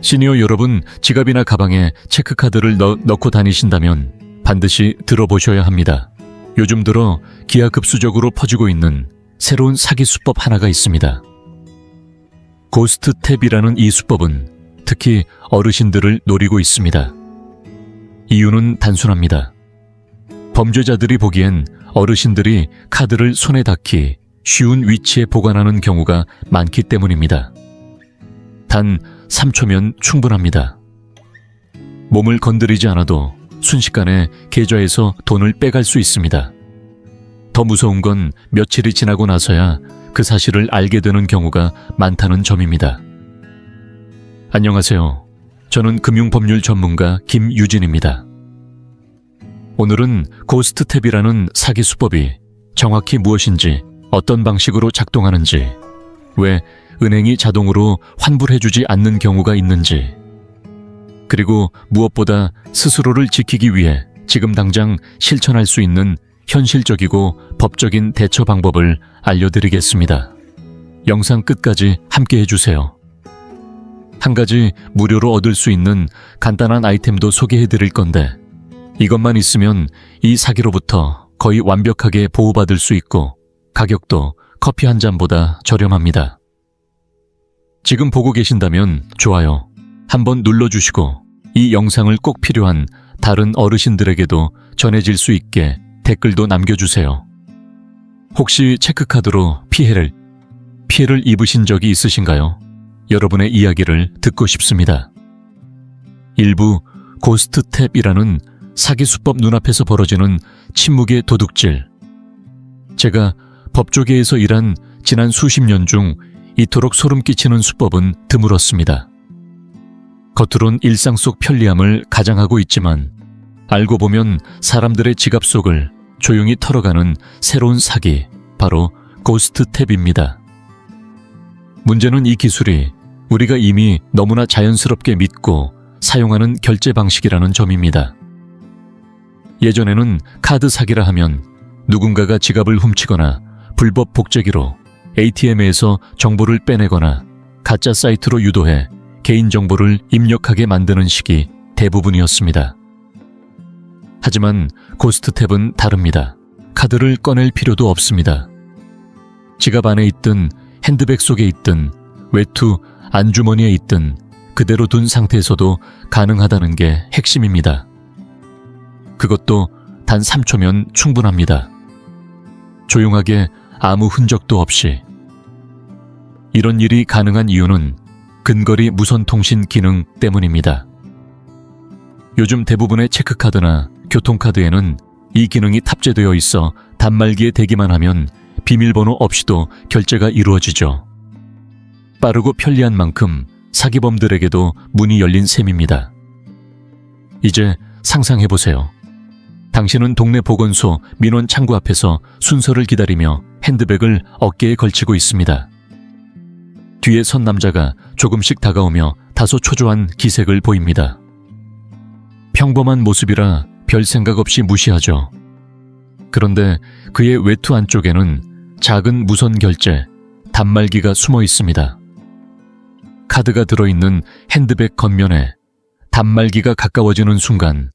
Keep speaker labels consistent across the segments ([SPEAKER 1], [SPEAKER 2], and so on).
[SPEAKER 1] 시니어 여러분, 지갑이나 가방에 체크카드를 넣고 다니신다면 반드시 들어보셔야 합니다. 요즘 들어 기하급수적으로 퍼지고 있는 새로운 사기 수법 하나가 있습니다. 고스트 탭이라는 이 수법은 특히 어르신들을 노리고 있습니다. 이유는 단순합니다. 범죄자들이 보기엔 어르신들이 카드를 손에 닿기 쉬운 위치에 보관하는 경우가 많기 때문입니다. 단 3초면 충분합니다. 몸을 건드리지 않아도 순식간에 계좌에서 돈을 빼갈 수 있습니다. 더 무서운 건 며칠이 지나고 나서야 그 사실을 알게 되는 경우가 많다는 점입니다. 안녕하세요. 저는 금융법률 전문가 김유진입니다. 오늘은 고스트 탭이라는 사기 수법이 정확히 무엇인지, 어떤 방식으로 작동하는지, 왜 은행이 자동으로 환불해주지 않는 경우가 있는지, 그리고 무엇보다 스스로를 지키기 위해 지금 당장 실천할 수 있는 현실적이고 법적인 대처 방법을 알려드리겠습니다. 영상 끝까지 함께 해주세요. 한 가지 무료로 얻을 수 있는 간단한 아이템도 소개해드릴 건데, 이것만 있으면 이 사기로부터 거의 완벽하게 보호받을 수 있고 가격도 커피 한 잔보다 저렴합니다. 지금 보고 계신다면 좋아요 한번 눌러주시고 이 영상을 꼭 필요한 다른 어르신들에게도 전해질 수 있게 댓글도 남겨주세요. 혹시 체크카드로 피해를 입으신 적이 있으신가요? 여러분의 이야기를 듣고 싶습니다. 일부 고스트 탭이라는 사기 수법 눈앞에서 벌어지는 침묵의 도둑질. 제가 법조계에서 일한 지난 수십 년 중 이토록 소름 끼치는 수법은 드물었습니다. 겉으론 일상 속 편리함을 가장하고 있지만 알고 보면 사람들의 지갑 속을 조용히 털어가는 새로운 사기, 바로 고스트 탭입니다. 문제는 이 기술이 우리가 이미 너무나 자연스럽게 믿고 사용하는 결제 방식이라는 점입니다. 예전에는 카드 사기라 하면 누군가가 지갑을 훔치거나 불법 복제기로 ATM에서 정보를 빼내거나 가짜 사이트로 유도해 개인정보를 입력하게 만드는 식이 대부분이었습니다. 하지만 고스트 탭은 다릅니다. 카드를 꺼낼 필요도 없습니다. 지갑 안에 있든 핸드백 속에 있든 외투 안주머니에 있든 그대로 둔 상태에서도 가능하다는 게 핵심입니다. 그것도 단 3초면 충분합니다. 조용하게 아무 흔적도 없이. 이런 일이 가능한 이유는 근거리 무선통신 기능 때문입니다. 요즘 대부분의 체크카드나 교통카드에는 이 기능이 탑재되어 있어 단말기에 대기만 하면 비밀번호 없이도 결제가 이루어지죠. 빠르고 편리한 만큼 사기범들에게도 문이 열린 셈입니다. 이제 상상해보세요. 당신은 동네 보건소 민원 창구 앞에서 순서를 기다리며 핸드백을 어깨에 걸치고 있습니다. 뒤에 선 남자가 조금씩 다가오며 다소 초조한 기색을 보입니다. 평범한 모습이라 별 생각 없이 무시하죠. 그런데 그의 외투 안쪽에는 작은 무선 결제, 단말기가 숨어 있습니다. 카드가 들어있는 핸드백 겉면에 단말기가 가까워지는 순간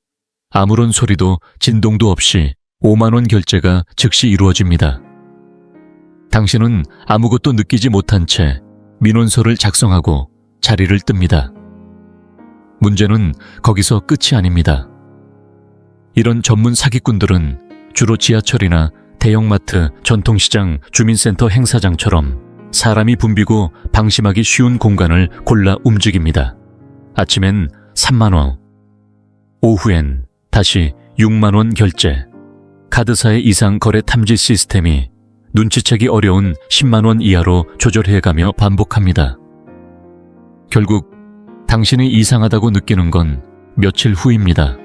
[SPEAKER 1] 아무런 소리도 진동도 없이 5만 원 결제가 즉시 이루어집니다. 당신은 아무것도 느끼지 못한 채 민원서를 작성하고 자리를 뜹니다. 문제는 거기서 끝이 아닙니다. 이런 전문 사기꾼들은 주로 지하철이나 대형마트, 전통시장, 주민센터 행사장처럼 사람이 붐비고 방심하기 쉬운 공간을 골라 움직입니다. 아침엔 3만 원, 오후엔 다시 6만 원 결제, 카드사의 이상 거래 탐지 시스템이 눈치채기 어려운 10만 원 이하로 조절해가며 반복합니다. 결국 당신이 이상하다고 느끼는 건 며칠 후입니다.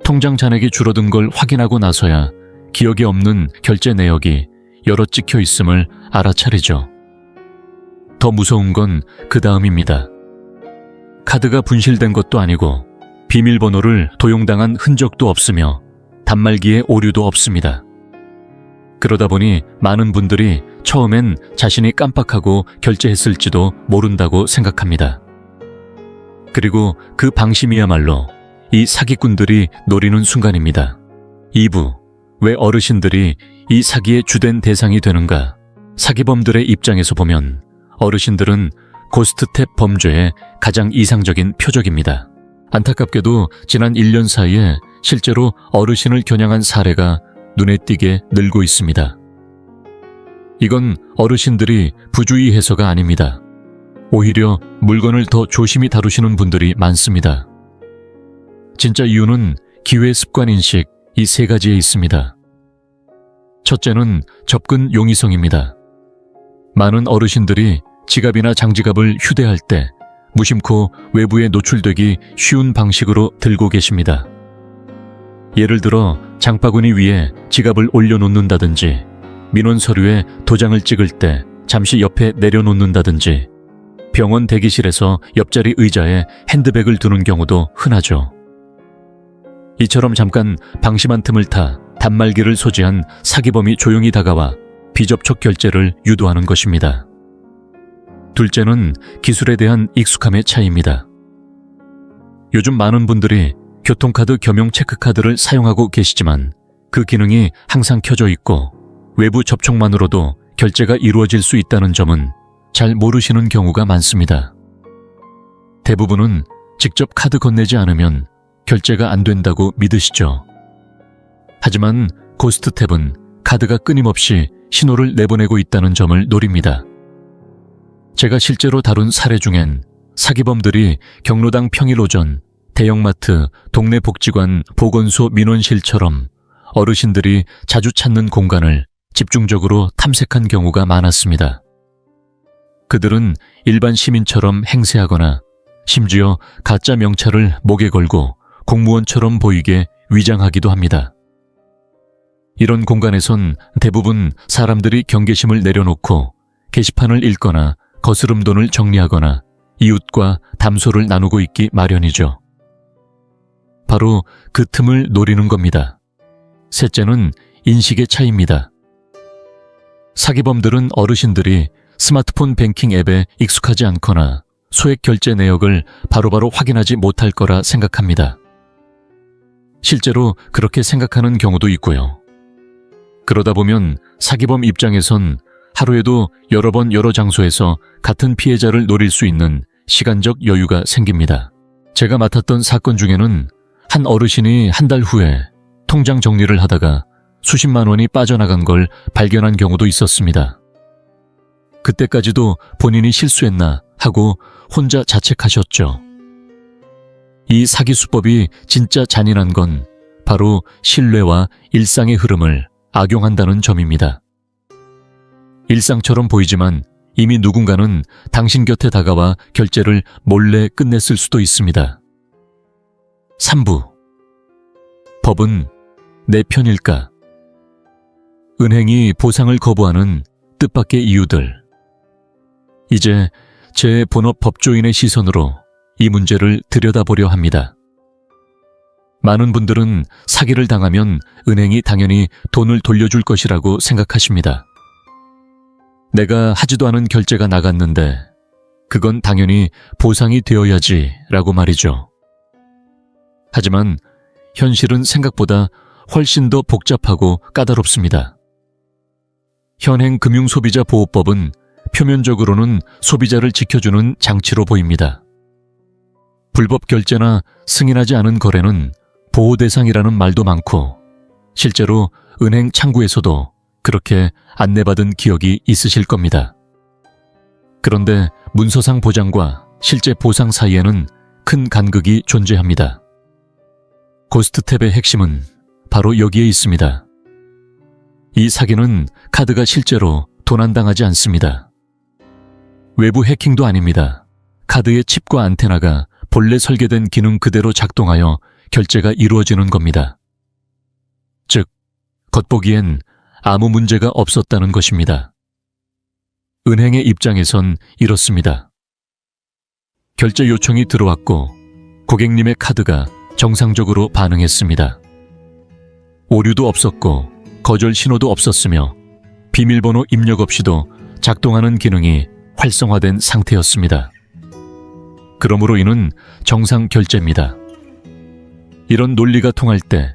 [SPEAKER 1] 통장 잔액이 줄어든 걸 확인하고 나서야 기억에 없는 결제 내역이 여러 찍혀 있음을 알아차리죠. 더 무서운 건 그 다음입니다. 카드가 분실된 것도 아니고 비밀번호를 도용당한 흔적도 없으며 단말기에 오류도 없습니다. 그러다 보니 많은 분들이 처음엔 자신이 깜빡하고 결제했을지도 모른다고 생각합니다. 그리고 그 방심이야말로 이 사기꾼들이 노리는 순간입니다. 2부, 왜 어르신들이 이 사기의 주된 대상이 되는가? 사기범들의 입장에서 보면 어르신들은 고스트탭 범죄의 가장 이상적인 표적입니다. 안타깝게도 지난 1년 사이에 실제로 어르신을 겨냥한 사례가 눈에 띄게 늘고 있습니다. 이건 어르신들이 부주의해서가 아닙니다. 오히려 물건을 더 조심히 다루시는 분들이 많습니다. 진짜 이유는 기회 습관인식 이 세 가지에 있습니다. 첫째는 접근 용이성입니다. 많은 어르신들이 지갑이나 장지갑을 휴대할 때 무심코 외부에 노출되기 쉬운 방식으로 들고 계십니다. 예를 들어 장바구니 위에 지갑을 올려놓는다든지 민원 서류에 도장을 찍을 때 잠시 옆에 내려놓는다든지 병원 대기실에서 옆자리 의자에 핸드백을 두는 경우도 흔하죠. 이처럼 잠깐 방심한 틈을 타 단말기를 소지한 사기범이 조용히 다가와 비접촉 결제를 유도하는 것입니다. 둘째는 기술에 대한 익숙함의 차이입니다. 요즘 많은 분들이 교통카드 겸용 체크카드를 사용하고 계시지만 그 기능이 항상 켜져 있고 외부 접촉만으로도 결제가 이루어질 수 있다는 점은 잘 모르시는 경우가 많습니다. 대부분은 직접 카드 건네지 않으면 결제가 안 된다고 믿으시죠. 하지만 고스트탭은 카드가 끊임없이 신호를 내보내고 있다는 점을 노립니다. 제가 실제로 다룬 사례 중엔 사기범들이 경로당 평일 오전 대형마트, 동네 복지관, 보건소 민원실처럼 어르신들이 자주 찾는 공간을 집중적으로 탐색한 경우가 많았습니다. 그들은 일반 시민처럼 행세하거나 심지어 가짜 명찰을 목에 걸고 공무원처럼 보이게 위장하기도 합니다. 이런 공간에선 대부분 사람들이 경계심을 내려놓고 게시판을 읽거나 거스름돈을 정리하거나 이웃과 담소를 나누고 있기 마련이죠. 바로 그 틈을 노리는 겁니다. 셋째는 인식의 차이입니다. 사기범들은 어르신들이 스마트폰 뱅킹 앱에 익숙하지 않거나 소액 결제 내역을 바로바로 확인하지 못할 거라 생각합니다. 실제로 그렇게 생각하는 경우도 있고요. 그러다 보면 사기범 입장에선 하루에도 여러 번 여러 장소에서 같은 피해자를 노릴 수 있는 시간적 여유가 생깁니다. 제가 맡았던 사건 중에는 한 어르신이 한 달 후에 통장 정리를 하다가 수십만 원이 빠져나간 걸 발견한 경우도 있었습니다. 그때까지도 본인이 실수했나 하고 혼자 자책하셨죠. 이 사기 수법이 진짜 잔인한 건 바로 신뢰와 일상의 흐름을 악용한다는 점입니다. 일상처럼 보이지만 이미 누군가는 당신 곁에 다가와 결제를 몰래 끝냈을 수도 있습니다. 3부. 법은 내 편일까? 은행이 보상을 거부하는 뜻밖의 이유들. 이제 제 본업 법조인의 시선으로 이 문제를 들여다보려 합니다. 많은 분들은 사기를 당하면 은행이 당연히 돈을 돌려줄 것이라고 생각하십니다. 내가 하지도 않은 결제가 나갔는데 그건 당연히 보상이 되어야지 라고 말이죠. 하지만 현실은 생각보다 훨씬 더 복잡하고 까다롭습니다. 현행 금융소비자보호법은 표면적으로는 소비자를 지켜주는 장치로 보입니다. 불법 결제나 승인하지 않은 거래는 보호 대상이라는 말도 많고 실제로 은행 창구에서도 그렇게 안내받은 기억이 있으실 겁니다. 그런데 문서상 보장과 실제 보상 사이에는 큰 간극이 존재합니다. 고스트탭의 핵심은 바로 여기에 있습니다. 이 사기는 카드가 실제로 도난당하지 않습니다. 외부 해킹도 아닙니다. 카드의 칩과 안테나가 본래 설계된 기능 그대로 작동하여 결제가 이루어지는 겁니다. 즉, 겉보기엔 아무 문제가 없었다는 것입니다. 은행의 입장에선 이렇습니다. 결제 요청이 들어왔고 고객님의 카드가 정상적으로 반응했습니다. 오류도 없었고 거절 신호도 없었으며 비밀번호 입력 없이도 작동하는 기능이 활성화된 상태였습니다. 그러므로 이는 정상 결제입니다. 이런 논리가 통할 때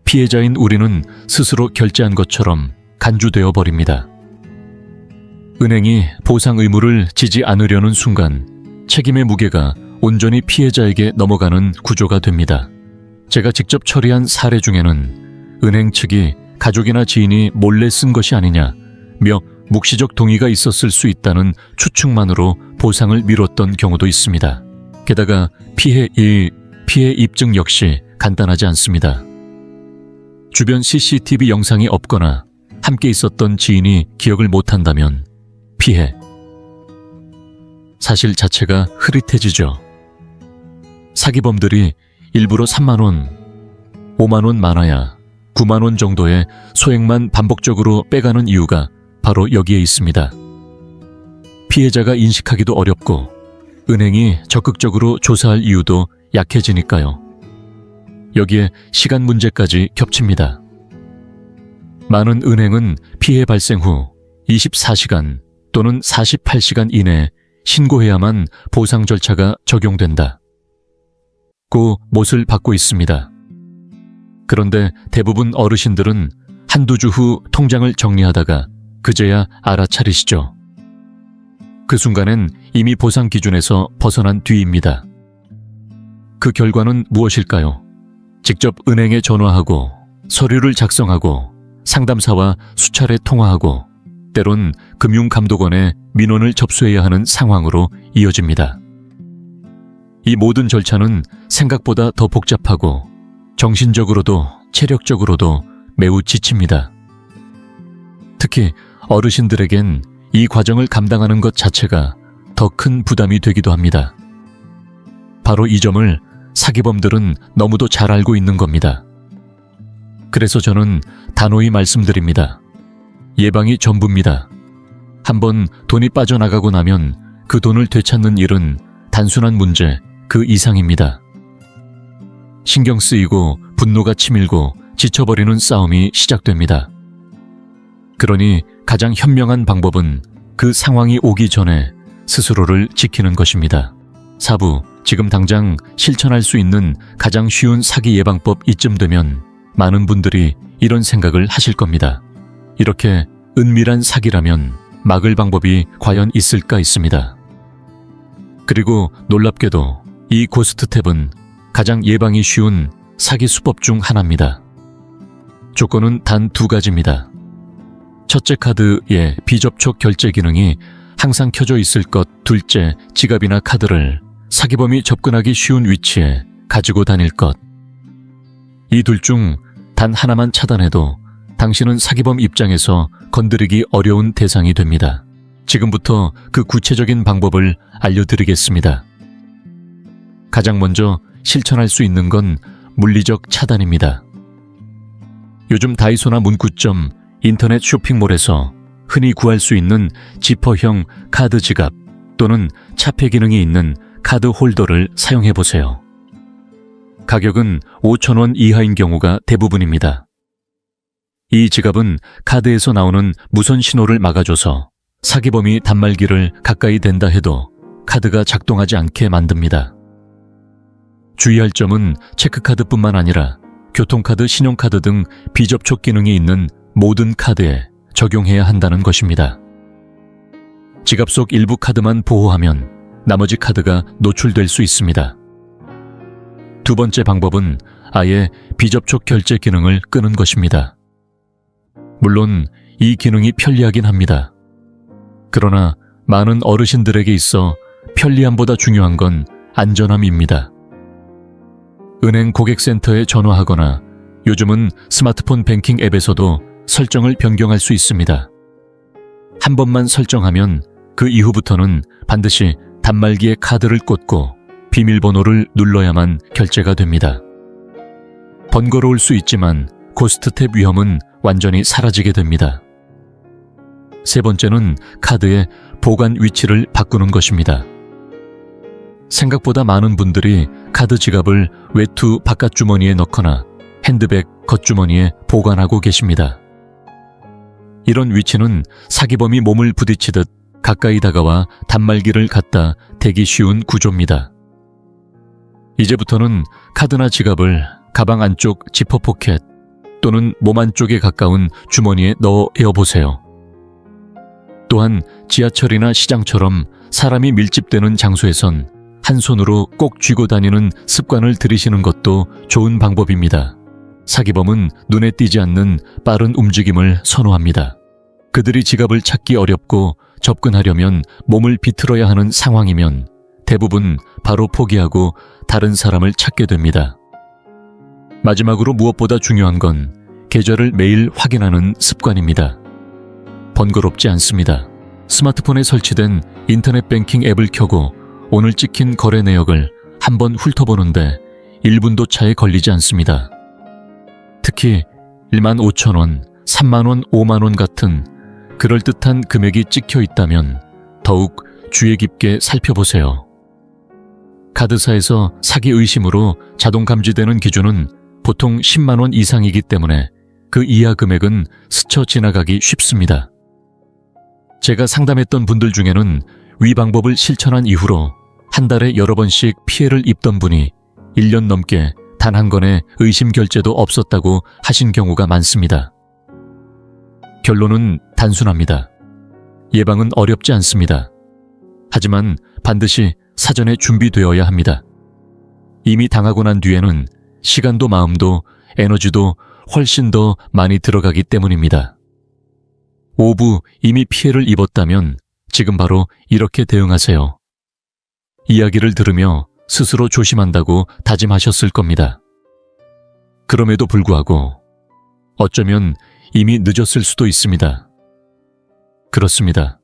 [SPEAKER 1] 피해자인 우리는 스스로 결제한 것처럼 간주되어 버립니다. 은행이 보상 의무를 지지 않으려는 순간 책임의 무게가 온전히 피해자에게 넘어가는 구조가 됩니다. 제가 직접 처리한 사례 중에는 은행 측이 가족이나 지인이 몰래 쓴 것이 아니냐며 묵시적 동의가 있었을 수 있다는 추측만으로 보상을 미뤘던 경우도 있습니다. 게다가 피해 입증 역시 간단하지 않습니다. 주변 CCTV 영상이 없거나 함께 있었던 지인이 기억을 못한다면 피해 사실 자체가 흐릿해지죠. 사기범들이 일부러 3만 원, 5만 원 많아야 9만 원 정도의 소액만 반복적으로 빼가는 이유가 바로 여기에 있습니다. 피해자가 인식하기도 어렵고 은행이 적극적으로 조사할 이유도 약해지니까요. 여기에 시간 문제까지 겹칩니다. 많은 은행은 피해 발생 후 24시간 또는 48시간 이내에 신고해야만 보상 절차가 적용된다. 고 못을 받고 있습니다. 그런데 대부분 어르신들은 한두 주 후 통장을 정리하다가 그제야 알아차리시죠. 그 순간엔 이미 보상 기준에서 벗어난 뒤입니다. 그 결과는 무엇일까요? 직접 은행에 전화하고 서류를 작성하고 상담사와 수차례 통화하고 때론 금융감독원에 민원을 접수해야 하는 상황으로 이어집니다. 이 모든 절차는 생각보다 더 복잡하고 정신적으로도 체력적으로도 매우 지칩니다. 특히 어르신들에겐 이 과정을 감당하는 것 자체가 더 큰 부담이 되기도 합니다. 바로 이 점을 사기범들은 너무도 잘 알고 있는 겁니다. 그래서 저는 단호히 말씀드립니다. 예방이 전부입니다. 한번 돈이 빠져나가고 나면 그 돈을 되찾는 일은 단순한 문제 그 이상입니다. 신경 쓰이고 분노가 치밀고 지쳐버리는 싸움이 시작됩니다. 그러니 가장 현명한 방법은 그 상황이 오기 전에 스스로를 지키는 것입니다. 4부, 지금 당장 실천할 수 있는 가장 쉬운 사기 예방법 이쯤 되면 많은 분들이 이런 생각을 하실 겁니다. 이렇게 은밀한 사기라면 막을 방법이 과연 있을까 있습니다. 그리고 놀랍게도 이 고스트탭은 가장 예방이 쉬운 사기 수법 중 하나입니다. 조건은 단 2가지입니다. 첫째, 카드의 비접촉 결제 기능이 항상 켜져 있을 것. 둘째, 지갑이나 카드를 사기범이 접근하기 쉬운 위치에 가지고 다닐 것. 이 둘 중 단 하나만 차단해도 당신은 사기범 입장에서 건드리기 어려운 대상이 됩니다. 지금부터 그 구체적인 방법을 알려드리겠습니다. 가장 먼저 실천할 수 있는 건 물리적 차단입니다. 요즘 다이소나 문구점, 인터넷 쇼핑몰에서 흔히 구할 수 있는 지퍼형 카드 지갑 또는 차폐 기능이 있는 카드 홀더를 사용해보세요. 가격은 5,000원 이하인 경우가 대부분입니다. 이 지갑은 카드에서 나오는 무선 신호를 막아줘서 사기범이 단말기를 가까이 댄다 해도 카드가 작동하지 않게 만듭니다. 주의할 점은 체크카드뿐만 아니라 교통카드, 신용카드 등 비접촉 기능이 있는 모든 카드에 적용해야 한다는 것입니다. 지갑 속 일부 카드만 보호하면 나머지 카드가 노출될 수 있습니다. 두 번째 방법은 아예 비접촉 결제 기능을 끄는 것입니다. 물론 이 기능이 편리하긴 합니다. 그러나 많은 어르신들에게 있어 편리함보다 중요한 건 안전함입니다. 은행 고객센터에 전화하거나 요즘은 스마트폰 뱅킹 앱에서도 설정을 변경할 수 있습니다. 한 번만 설정하면 그 이후부터는 반드시 단말기에 카드를 꽂고 비밀번호를 눌러야만 결제가 됩니다. 번거로울 수 있지만 고스트탭 위험은 완전히 사라지게 됩니다. 세 번째는 카드의 보관 위치를 바꾸는 것입니다. 생각보다 많은 분들이 카드 지갑을 외투 바깥 주머니에 넣거나 핸드백 겉주머니에 보관하고 계십니다. 이런 위치는 사기범이 몸을 부딪히듯 가까이 다가와 단말기를 갖다 대기 쉬운 구조입니다. 이제부터는 카드나 지갑을 가방 안쪽 지퍼 포켓 또는 몸 안쪽에 가까운 주머니에 넣어 보세요. 또한 지하철이나 시장처럼 사람이 밀집되는 장소에선 한 손으로 꼭 쥐고 다니는 습관을 들이시는 것도 좋은 방법입니다. 사기범은 눈에 띄지 않는 빠른 움직임을 선호합니다. 그들이 지갑을 찾기 어렵고 접근하려면 몸을 비틀어야 하는 상황이면 대부분 바로 포기하고 다른 사람을 찾게 됩니다. 마지막으로 무엇보다 중요한 건 계좌를 매일 확인하는 습관입니다. 번거롭지 않습니다. 스마트폰에 설치된 인터넷 뱅킹 앱을 켜고 오늘 찍힌 거래 내역을 한번 훑어보는데 1분도 차에 걸리지 않습니다. 특히 15,000원, 30,000원, 50,000원 같은 그럴듯한 금액이 찍혀 있다면 더욱 주의 깊게 살펴보세요. 카드사에서 사기 의심으로 자동 감지되는 기준은 보통 10만 원 이상이기 때문에 그 이하 금액은 스쳐 지나가기 쉽습니다. 제가 상담했던 분들 중에는 위 방법을 실천한 이후로 한 달에 여러 번씩 피해를 입던 분이 1년 넘게 단 한 건의 의심 결제도 없었다고 하신 경우가 많습니다. 결론은 단순합니다. 예방은 어렵지 않습니다. 하지만 반드시 사전에 준비되어야 합니다. 이미 당하고 난 뒤에는 시간도 마음도 에너지도 훨씬 더 많이 들어가기 때문입니다. 오부 이미 피해를 입었다면 지금 바로 이렇게 대응하세요. 이야기를 들으며 스스로 조심한다고 다짐하셨을 겁니다. 그럼에도 불구하고 어쩌면 이미 늦었을 수도 있습니다. 그렇습니다.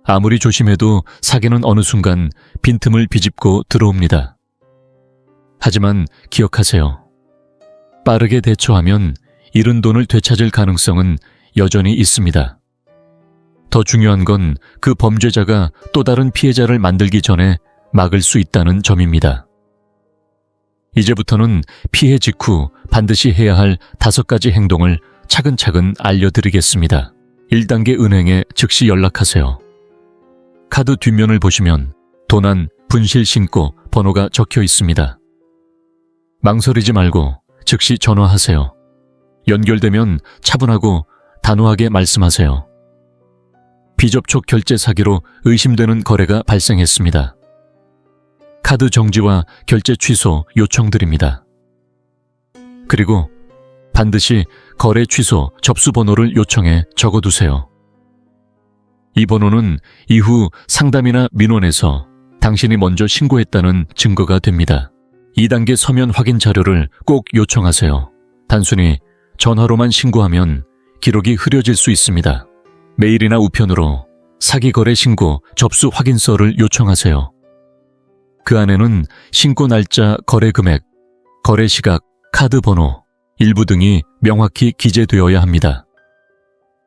[SPEAKER 1] 아무리 조심해도 사기는 어느 순간 빈틈을 비집고 들어옵니다. 하지만 기억하세요. 빠르게 대처하면 잃은 돈을 되찾을 가능성은 여전히 있습니다. 더 중요한 건 그 범죄자가 또 다른 피해자를 만들기 전에 막을 수 있다는 점입니다. 이제부터는 피해 직후 반드시 해야 할 5가지 행동을 차근차근 알려드리겠습니다. 1단계 은행에 즉시 연락하세요. 카드 뒷면을 보시면 도난, 분실 신고 번호가 적혀 있습니다. 망설이지 말고 즉시 전화하세요. 연결되면 차분하고 단호하게 말씀하세요. 비접촉 결제 사기로 의심되는 거래가 발생했습니다. 카드 정지와 결제 취소 요청드립니다. 그리고 반드시 거래 취소 접수 번호를 요청해 적어두세요. 이 번호는 이후 상담이나 민원에서 당신이 먼저 신고했다는 증거가 됩니다. 2단계 서면 확인 자료를 꼭 요청하세요. 단순히 전화로만 신고하면 기록이 흐려질 수 있습니다. 메일이나 우편으로 사기 거래 신고 접수 확인서를 요청하세요. 그 안에는 신고 날짜, 거래 금액, 거래 시각, 카드 번호, 일부 등이 명확히 기재되어야 합니다.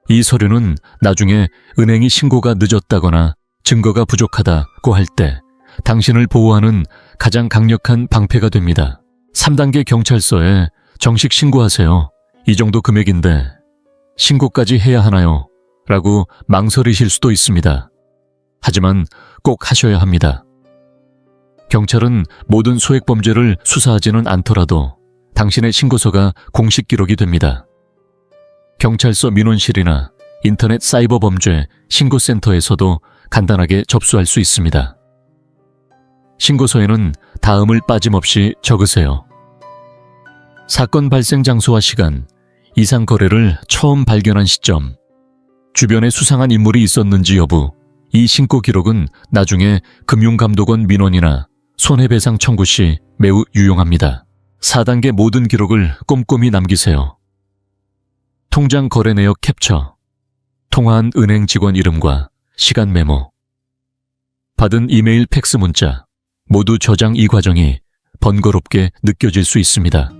[SPEAKER 1] 이 서류는 나중에 은행이 신고가 늦었다거나 증거가 부족하다고 할 때 당신을 보호하는 가장 강력한 방패가 됩니다. 3단계 경찰서에 정식 신고하세요. 이 정도 금액인데 신고까지 해야 하나요? 라고 망설이실 수도 있습니다. 하지만 꼭 하셔야 합니다. 경찰은 모든 소액 범죄를 수사하지는 않더라도 당신의 신고서가 공식 기록이 됩니다. 경찰서 민원실이나 인터넷 사이버 범죄 신고센터에서도 간단하게 접수할 수 있습니다. 신고서에는 다음을 빠짐없이 적으세요. 사건 발생 장소와 시간, 이상 거래를 처음 발견한 시점, 주변에 수상한 인물이 있었는지 여부, 이 신고 기록은 나중에 금융감독원 민원이나 손해배상 청구 시 매우 유용합니다. 4단계 모든 기록을 꼼꼼히 남기세요. 통장 거래 내역 캡처, 통화한 은행 직원 이름과 시간 메모, 받은 이메일 팩스 문자, 모두 저장. 이 과정이 번거롭게 느껴질 수 있습니다.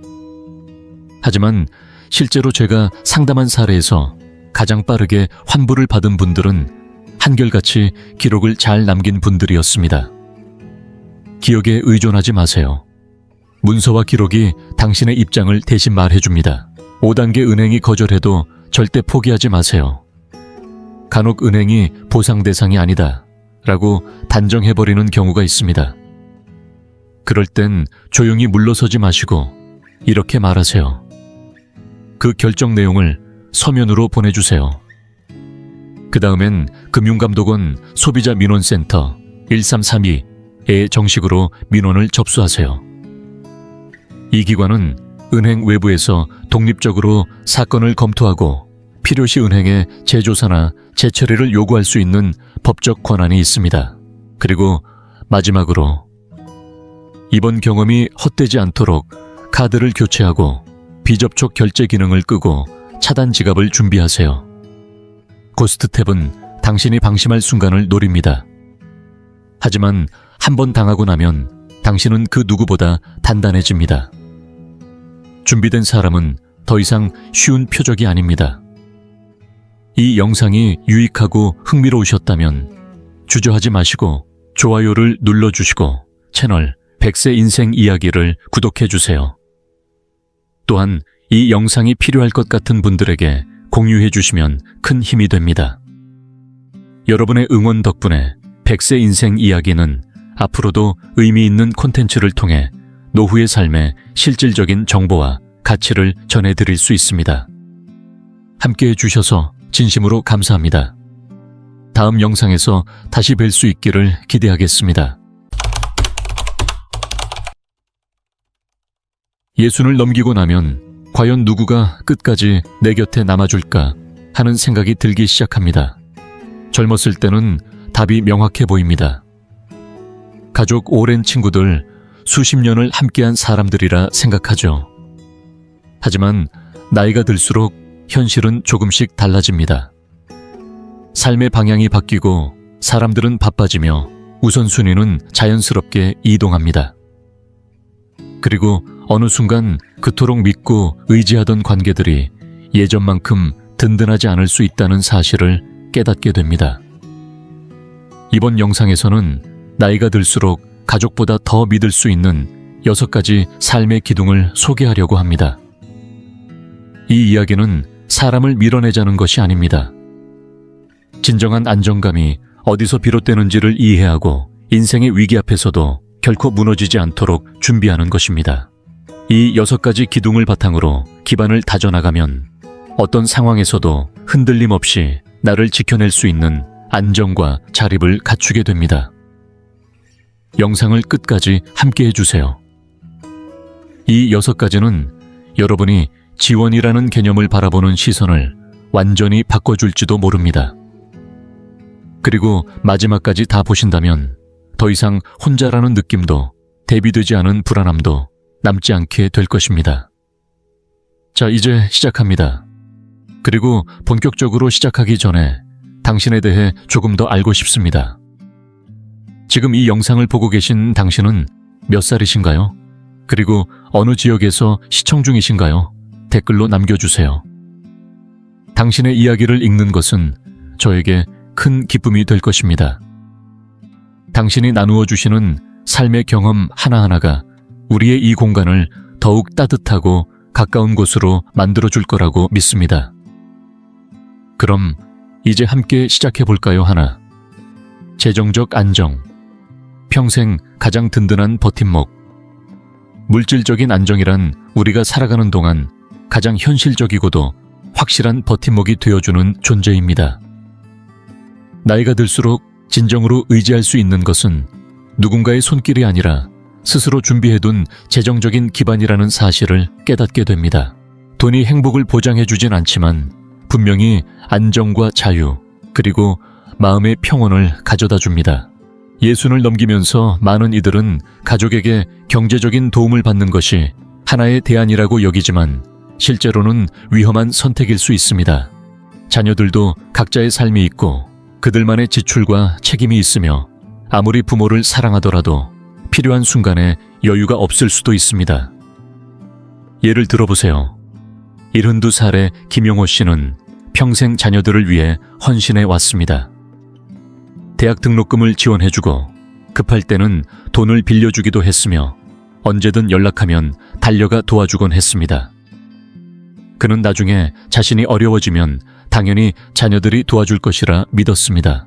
[SPEAKER 1] 하지만 실제로 제가 상담한 사례에서 가장 빠르게 환불을 받은 분들은 한결같이 기록을 잘 남긴 분들이었습니다. 기억에 의존하지 마세요. 문서와 기록이 당신의 입장을 대신 말해줍니다. 5단계 은행이 거절해도 절대 포기하지 마세요. 간혹 은행이 보상 대상이 아니다 라고 단정해버리는 경우가 있습니다. 그럴 땐 조용히 물러서지 마시고 이렇게 말하세요. 그 결정 내용을 서면으로 보내주세요. 그 다음엔 금융감독원 소비자민원센터 1332에 정식으로 민원을 접수하세요. 이 기관은 은행 외부에서 독립적으로 사건을 검토하고 필요시 은행에 재조사나 재처리를 요구할 수 있는 법적 권한이 있습니다. 그리고 마지막으로 이번 경험이 헛되지 않도록 카드를 교체하고 비접촉 결제 기능을 끄고 차단 지갑을 준비하세요. 고스트탭은 당신이 방심할 순간을 노립니다. 하지만 한번 당하고 나면 당신은 그 누구보다 단단해집니다. 준비된 사람은 더 이상 쉬운 표적이 아닙니다. 이 영상이 유익하고 흥미로우셨다면 주저하지 마시고 좋아요를 눌러주시고 채널 100세 인생 이야기를 구독해주세요. 또한 이 영상이 필요할 것 같은 분들에게 공유해 주시면 큰 힘이 됩니다. 여러분의 응원 덕분에 100세 인생 이야기는 앞으로도 의미 있는 콘텐츠를 통해 노후의 삶에 실질적인 정보와 가치를 전해드릴 수 있습니다. 함께해 주셔서 진심으로 감사합니다. 다음 영상에서 다시 뵐 수 있기를 기대하겠습니다. 예순을 넘기고 나면 과연 누구가 끝까지 내 곁에 남아줄까 하는 생각이 들기 시작합니다. 젊었을 때는 답이 명확해 보입니다. 가족 오랜 친구들, 수십 년을 함께한 사람들이라 생각하죠. 하지만 나이가 들수록 현실은 조금씩 달라집니다. 삶의 방향이 바뀌고 사람들은 바빠지며 우선순위는 자연스럽게 이동합니다. 그리고 어느 순간 그토록 믿고 의지하던 관계들이 예전만큼 든든하지 않을 수 있다는 사실을 깨닫게 됩니다. 이번 영상에서는 나이가 들수록 가족보다 더 믿을 수 있는 6가지 삶의 기둥을 소개하려고 합니다. 이 이야기는 사람을 밀어내자는 것이 아닙니다. 진정한 안정감이 어디서 비롯되는지를 이해하고 인생의 위기 앞에서도 결코 무너지지 않도록 준비하는 것입니다. 이 6가지 기둥을 바탕으로 기반을 다져나가면 어떤 상황에서도 흔들림 없이 나를 지켜낼 수 있는 안정과 자립을 갖추게 됩니다. 영상을 끝까지 함께 해주세요. 이 6가지는 여러분이 지원이라는 개념을 바라보는 시선을 완전히 바꿔줄지도 모릅니다. 그리고 마지막까지 다 보신다면 더 이상 혼자라는 느낌도 대비되지 않은 불안함도 남지 않게 될 것입니다. 자, 이제 시작합니다. 그리고 본격적으로 시작하기 전에 당신에 대해 조금 더 알고 싶습니다. 지금 이 영상을 보고 계신 당신은 몇 살이신가요? 그리고 어느 지역에서 시청 중이신가요? 댓글로 남겨주세요. 당신의 이야기를 읽는 것은 저에게 큰 기쁨이 될 것입니다. 당신이 나누어 주시는 삶의 경험 하나하나가 우리의 이 공간을 더욱 따뜻하고 가까운 곳으로 만들어줄 거라고 믿습니다. 그럼 이제 함께 시작해 볼까요? 하나, 재정적 안정, 평생 가장 든든한 버팀목. 물질적인 안정이란 우리가 살아가는 동안 가장 현실적이고도 확실한 버팀목이 되어주는 존재입니다. 나이가 들수록 진정으로 의지할 수 있는 것은 누군가의 손길이 아니라 스스로 준비해둔 재정적인 기반이라는 사실을 깨닫게 됩니다. 돈이 행복을 보장해주진 않지만 분명히 안정과 자유, 그리고 마음의 평온을 가져다 줍니다. 예순을 넘기면서 많은 이들은 가족에게 경제적인 도움을 받는 것이 하나의 대안이라고 여기지만 실제로는 위험한 선택일 수 있습니다. 자녀들도 각자의 삶이 있고 그들만의 지출과 책임이 있으며 아무리 부모를 사랑하더라도 필요한 순간에 여유가 없을 수도 있습니다. 예를 들어보세요. 72살의 김용호 씨는 평생 자녀들을 위해 헌신해 왔습니다. 대학 등록금을 지원해주고 급할 때는 돈을 빌려주기도 했으며 언제든 연락하면 달려가 도와주곤 했습니다. 그는 나중에 자신이 어려워지면 당연히 자녀들이 도와줄 것이라 믿었습니다.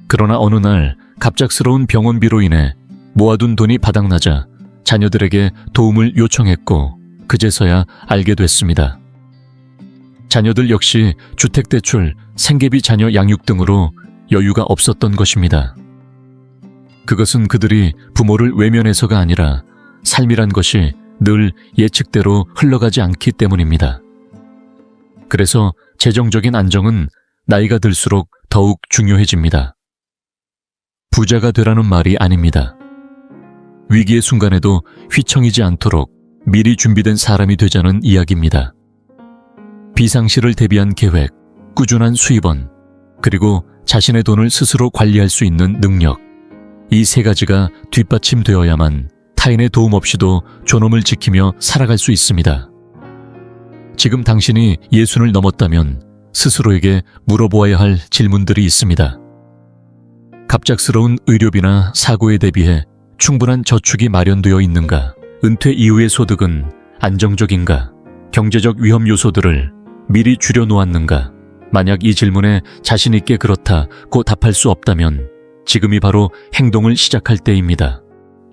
[SPEAKER 1] 그러나 어느 날 갑작스러운 병원비로 인해 모아둔 돈이 바닥나자 자녀들에게 도움을 요청했고 그제서야 알게 됐습니다. 자녀들 역시 주택대출, 생계비 자녀 양육 등으로 여유가 없었던 것입니다. 그것은 그들이 부모를 외면해서가 아니라 삶이란 것이 늘 예측대로 흘러가지 않기 때문입니다. 그래서 재정적인 안정은 나이가 들수록 더욱 중요해집니다. 부자가 되라는 말이 아닙니다. 위기의 순간에도 휘청이지 않도록 미리 준비된 사람이 되자는 이야기입니다. 비상시를 대비한 계획, 꾸준한 수입원, 그리고 자신의 돈을 스스로 관리할 수 있는 능력, 이 세 가지가 뒷받침되어야만 타인의 도움 없이도 존엄을 지키며 살아갈 수 있습니다. 지금 당신이 예순을 넘었다면 스스로에게 물어보아야 할 질문들이 있습니다. 갑작스러운 의료비나 사고에 대비해 충분한 저축이 마련되어 있는가? 은퇴 이후의 소득은 안정적인가? 경제적 위험 요소들을 미리 줄여놓았는가? 만약 이 질문에 자신 있게 그렇다고 답할 수 없다면 지금이 바로 행동을 시작할 때입니다.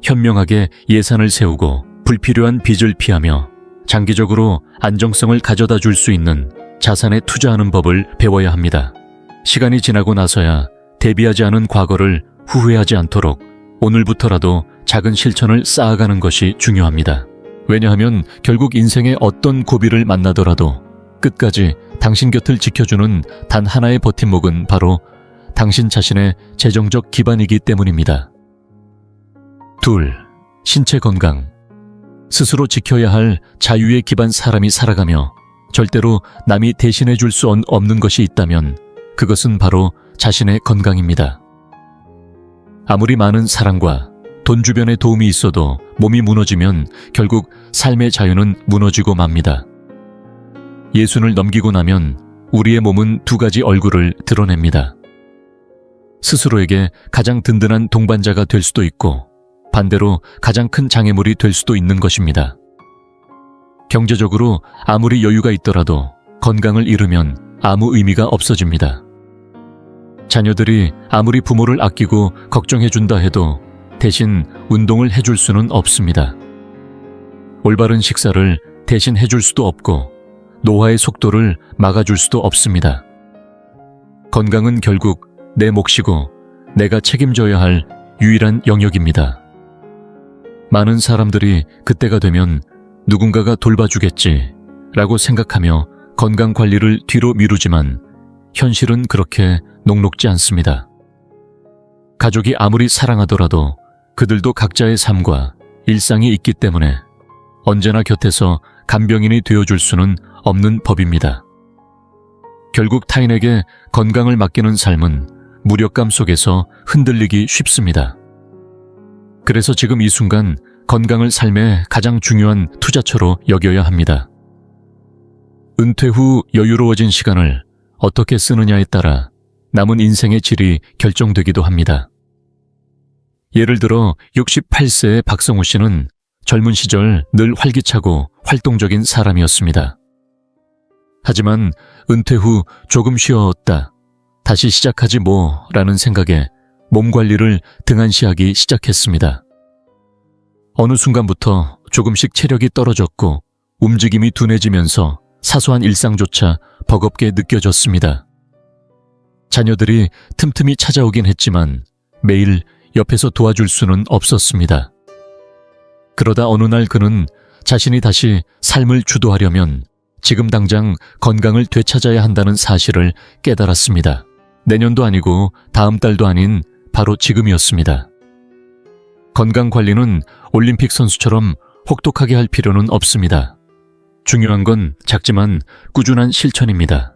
[SPEAKER 1] 현명하게 예산을 세우고 불필요한 빚을 피하며 장기적으로 안정성을 가져다 줄 수 있는 자산에 투자하는 법을 배워야 합니다. 시간이 지나고 나서야 대비하지 않은 과거를 후회하지 않도록 오늘부터라도 작은 실천을 쌓아가는 것이 중요합니다. 왜냐하면 결국 인생의 어떤 고비를 만나더라도 끝까지 당신 곁을 지켜주는 단 하나의 버팀목은 바로 당신 자신의 재정적 기반이기 때문입니다. 2. 신체 건강. 스스로 지켜야 할 자유의 기반 사람이 살아가며 절대로 남이 대신해 줄 수 없는 것이 있다면 그것은 바로 자신의 건강입니다. 아무리 많은 사랑과 돈 주변에 도움이 있어도 몸이 무너지면 결국 삶의 자유는 무너지고 맙니다. 예순을 넘기고 나면 우리의 몸은 두 가지 얼굴을 드러냅니다. 스스로에게 가장 든든한 동반자가 될 수도 있고 반대로 가장 큰 장애물이 될 수도 있는 것입니다. 경제적으로 아무리 여유가 있더라도 건강을 잃으면 아무 의미가 없어집니다. 자녀들이 아무리 부모를 아끼고 걱정해준다 해도 대신 운동을 해줄 수는 없습니다. 올바른 식사를 대신 해줄 수도 없고 노화의 속도를 막아줄 수도 없습니다. 건강은 결국 내 몫이고 내가 책임져야 할 유일한 영역입니다. 많은 사람들이 그때가 되면 누군가가 돌봐주겠지 라고 생각하며 건강 관리를 뒤로 미루지만 현실은 그렇게 녹록지 않습니다. 가족이 아무리 사랑하더라도 그들도 각자의 삶과 일상이 있기 때문에 언제나 곁에서 간병인이 되어줄 수는 없는 법입니다. 결국 타인에게 건강을 맡기는 삶은 무력감 속에서 흔들리기 쉽습니다. 그래서 지금 이 순간 건강을 삶의 가장 중요한 투자처로 여겨야 합니다. 은퇴 후 여유로워진 시간을 어떻게 쓰느냐에 따라 남은 인생의 질이 결정되기도 합니다. 예를 들어 68세의 박성우 씨는 젊은 시절 늘 활기차고 활동적인 사람이었습니다. 하지만 은퇴 후 조금 쉬었다, 다시 시작하지 뭐라는 생각에 몸 관리를 등한시하기 시작했습니다. 어느 순간부터 조금씩 체력이 떨어졌고 움직임이 둔해지면서 사소한 일상조차 버겁게 느껴졌습니다. 자녀들이 틈틈이 찾아오긴 했지만 매일 옆에서 도와줄 수는 없었습니다. 그러다 어느 날 그는 자신이 다시 삶을 주도하려면 지금 당장 건강을 되찾아야 한다는 사실을 깨달았습니다. 내년도 아니고 다음 달도 아닌 바로 지금이었습니다. 건강 관리는 올림픽 선수처럼 혹독하게 할 필요는 없습니다. 중요한 건 작지만 꾸준한 실천입니다.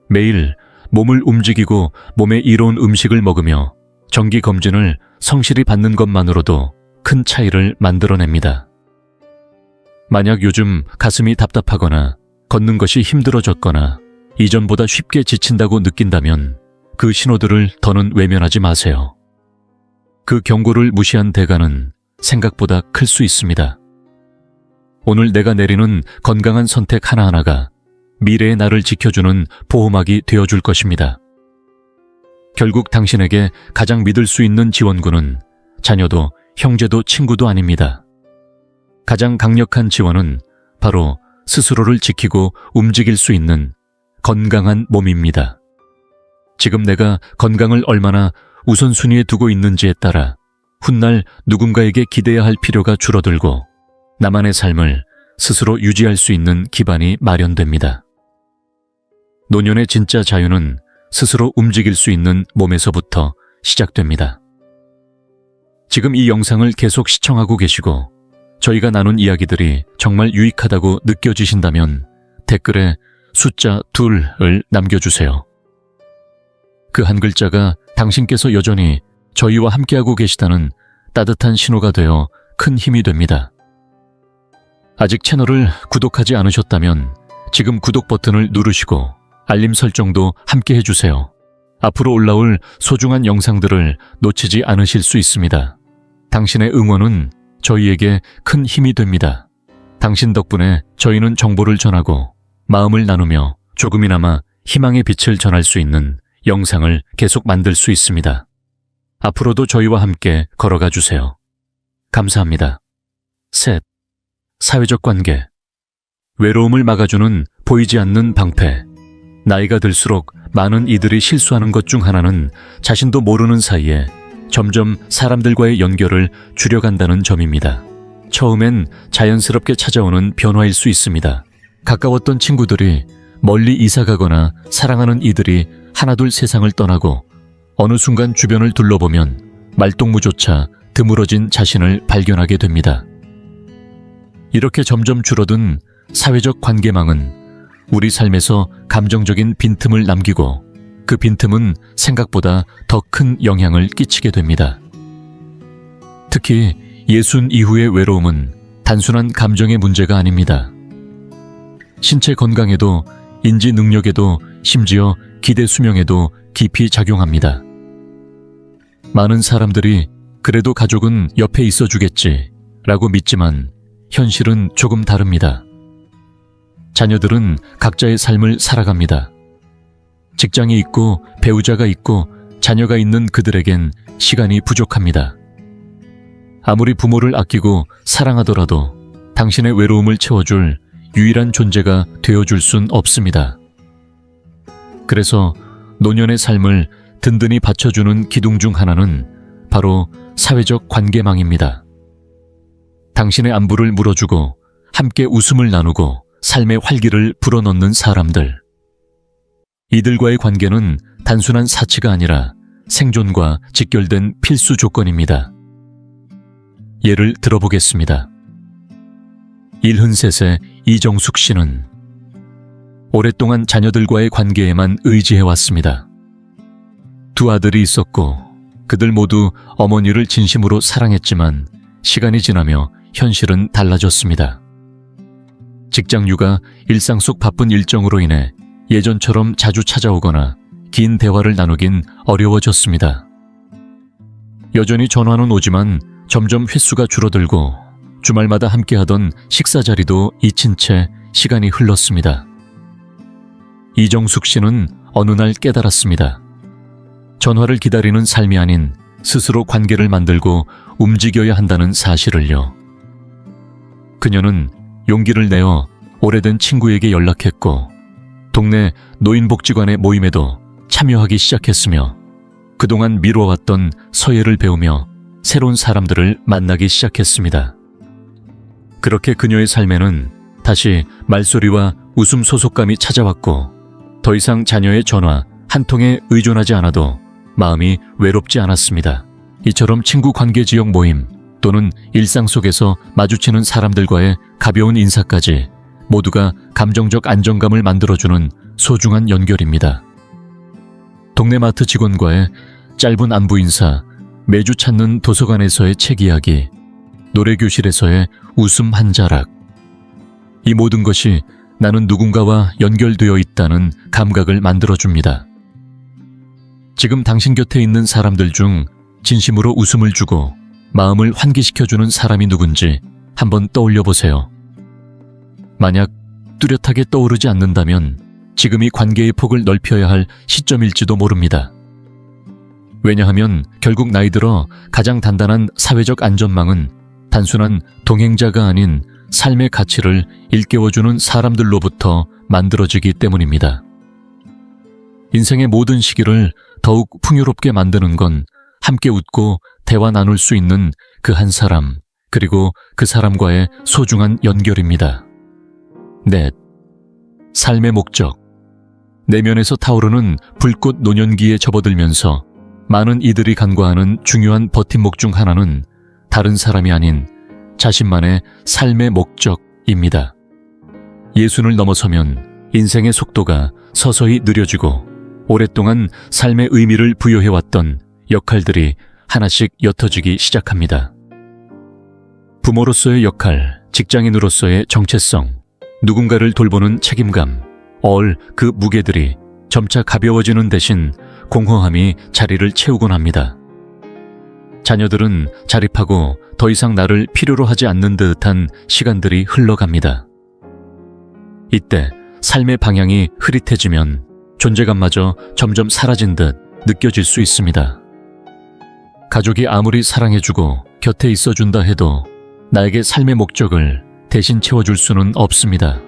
[SPEAKER 1] 매일 몸을 움직이고 몸에 이로운 음식을 먹으며 정기 검진을 성실히 받는 것만으로도 큰 차이를 만들어냅니다. 만약 요즘 가슴이 답답하거나 걷는 것이 힘들어졌거나 이전보다 쉽게 지친다고 느낀다면 그 신호들을 더는 외면하지 마세요. 그 경고를 무시한 대가는 생각보다 클 수 있습니다. 오늘 내가 내리는 건강한 선택 하나하나가 미래의 나를 지켜주는 보호막이 되어줄 것입니다. 결국 당신에게 가장 믿을 수 있는 지원군은 자녀도 형제도 친구도 아닙니다. 가장 강력한 지원은 바로 스스로를 지키고 움직일 수 있는 건강한 몸입니다. 지금 내가 건강을 얼마나 우선순위에 두고 있는지에 따라 훗날 누군가에게 기대야 할 필요가 줄어들고 나만의 삶을 스스로 유지할 수 있는 기반이 마련됩니다. 노년의 진짜 자유는 스스로 움직일 수 있는 몸에서부터 시작됩니다. 지금 이 영상을 계속 시청하고 계시고 저희가 나눈 이야기들이 정말 유익하다고 느껴지신다면 댓글에 숫자 2을 남겨주세요. 그 한 글자가 당신께서 여전히 저희와 함께하고 계시다는 따뜻한 신호가 되어 큰 힘이 됩니다. 아직 채널을 구독하지 않으셨다면 지금 구독 버튼을 누르시고 알림 설정도 함께 해주세요. 앞으로 올라올 소중한 영상들을 놓치지 않으실 수 있습니다. 당신의 응원은 저희에게 큰 힘이 됩니다. 당신 덕분에 저희는 정보를 전하고 마음을 나누며 조금이나마 희망의 빛을 전할 수 있는 영상을 계속 만들 수 있습니다. 앞으로도 저희와 함께 걸어가 주세요. 감사합니다. 셋. 사회적 관계. 외로움을 막아주는 보이지 않는 방패. 나이가 들수록 많은 이들이 실수하는 것 중 하나는 자신도 모르는 사이에 점점 사람들과의 연결을 줄여간다는 점입니다. 처음엔 자연스럽게 찾아오는 변화일 수 있습니다. 가까웠던 친구들이 멀리 이사가거나 사랑하는 이들이 하나둘 세상을 떠나고 어느 순간 주변을 둘러보면 말동무조차 드물어진 자신을 발견하게 됩니다. 이렇게 점점 줄어든 사회적 관계망은 우리 삶에서 감정적인 빈틈을 남기고 그 빈틈은 생각보다 더 큰 영향을 끼치게 됩니다. 특히 60 이후의 외로움은 단순한 감정의 문제가 아닙니다. 신체 건강에도 인지 능력에도 심지어 기대 수명에도 깊이 작용합니다. 많은 사람들이 그래도 가족은 옆에 있어주겠지 라고 믿지만 현실은 조금 다릅니다. 자녀들은 각자의 삶을 살아갑니다. 직장이 있고 배우자가 있고 자녀가 있는 그들에겐 시간이 부족합니다. 아무리 부모를 아끼고 사랑하더라도 당신의 외로움을 채워줄 유일한 존재가 되어줄 순 없습니다. 그래서 노년의 삶을 든든히 받쳐주는 기둥 중 하나는 바로 사회적 관계망입니다. 당신의 안부를 물어주고 함께 웃음을 나누고 삶의 활기를 불어넣는 사람들. 이들과의 관계는 단순한 사치가 아니라 생존과 직결된 필수 조건입니다. 예를 들어보겠습니다. 일흔셋의 이정숙 씨는 오랫동안 자녀들과의 관계에만 의지해왔습니다. 두 아들이 있었고 그들 모두 어머니를 진심으로 사랑했지만 시간이 지나며 현실은 달라졌습니다. 직장류가 일상 속 바쁜 일정으로 인해 예전처럼 자주 찾아오거나 긴 대화를 나누긴 어려워졌습니다. 여전히 전화는 오지만 점점 횟수가 줄어들고 주말마다 함께하던 식사 자리도 잊힌 채 시간이 흘렀습니다. 이정숙 씨는 어느 날 깨달았습니다. 전화를 기다리는 삶이 아닌 스스로 관계를 만들고 움직여야 한다는 사실을요. 그녀는 용기를 내어 오래된 친구에게 연락했고 동네 노인복지관의 모임에도 참여하기 시작했으며 그동안 미뤄왔던 서예를 배우며 새로운 사람들을 만나기 시작했습니다. 그렇게 그녀의 삶에는 다시 말소리와 웃음 소속감이 찾아왔고 더 이상 자녀의 전화 한 통에 의존하지 않아도 마음이 외롭지 않았습니다. 이처럼 친구 관계 지역 모임 또는 일상 속에서 마주치는 사람들과의 가벼운 인사까지 모두가 감정적 안정감을 만들어주는 소중한 연결입니다. 동네 마트 직원과의 짧은 안부 인사, 매주 찾는 도서관에서의 책 이야기, 노래교실에서의 웃음 한 자락. 이 모든 것이 나는 누군가와 연결되어 있다는 감각을 만들어줍니다. 지금 당신 곁에 있는 사람들 중 진심으로 웃음을 주고 마음을 환기시켜주는 사람이 누군지 한번 떠올려 보세요. 만약 뚜렷하게 떠오르지 않는다면 지금이 관계의 폭을 넓혀야 할 시점일지도 모릅니다. 왜냐하면 결국 나이 들어 가장 단단한 사회적 안전망은 단순한 동행자가 아닌 삶의 가치를 일깨워주는 사람들로부터 만들어지기 때문입니다. 인생의 모든 시기를 더욱 풍요롭게 만드는 건 함께 웃고 대화 나눌 수 있는 그 한 사람, 그리고 그 사람과의 소중한 연결입니다. 넷, 삶의 목적. 내면에서 타오르는 불꽃 노년기에 접어들면서 많은 이들이 간과하는 중요한 버팀목 중 하나는 다른 사람이 아닌 자신만의 삶의 목적입니다. 예순을 넘어서면 인생의 속도가 서서히 느려지고 오랫동안 삶의 의미를 부여해왔던 역할들이 하나씩 옅어지기 시작합니다. 부모로서의 역할, 직장인으로서의 정체성, 누군가를 돌보는 책임감, 그 무게들이 점차 가벼워지는 대신 공허함이 자리를 채우곤 합니다. 자녀들은 자립하고 더 이상 나를 필요로 하지 않는 듯한 시간들이 흘러갑니다. 이때 삶의 방향이 흐릿해지면 존재감마저 점점 사라진 듯 느껴질 수 있습니다. 가족이 아무리 사랑해주고 곁에 있어준다 해도 나에게 삶의 목적을 대신 채워줄 수는 없습니다.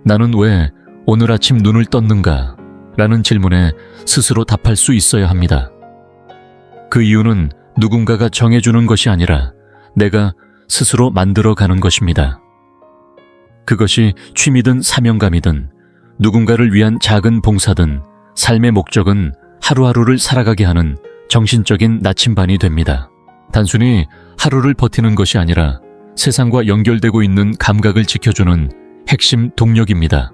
[SPEAKER 1] 나는 왜 오늘 아침 눈을 떴는가? 라는 질문에 스스로 답할 수 있어야 합니다. 그 이유는 누군가가 정해주는 것이 아니라 내가 스스로 만들어가는 것입니다. 그것이 취미든 사명감이든 누군가를 위한 작은 봉사든 삶의 목적은 하루하루를 살아가게 하는 정신적인 나침반이 됩니다. 단순히 하루를 버티는 것이 아니라 세상과 연결되고 있는 감각을 지켜주는 핵심 동력입니다.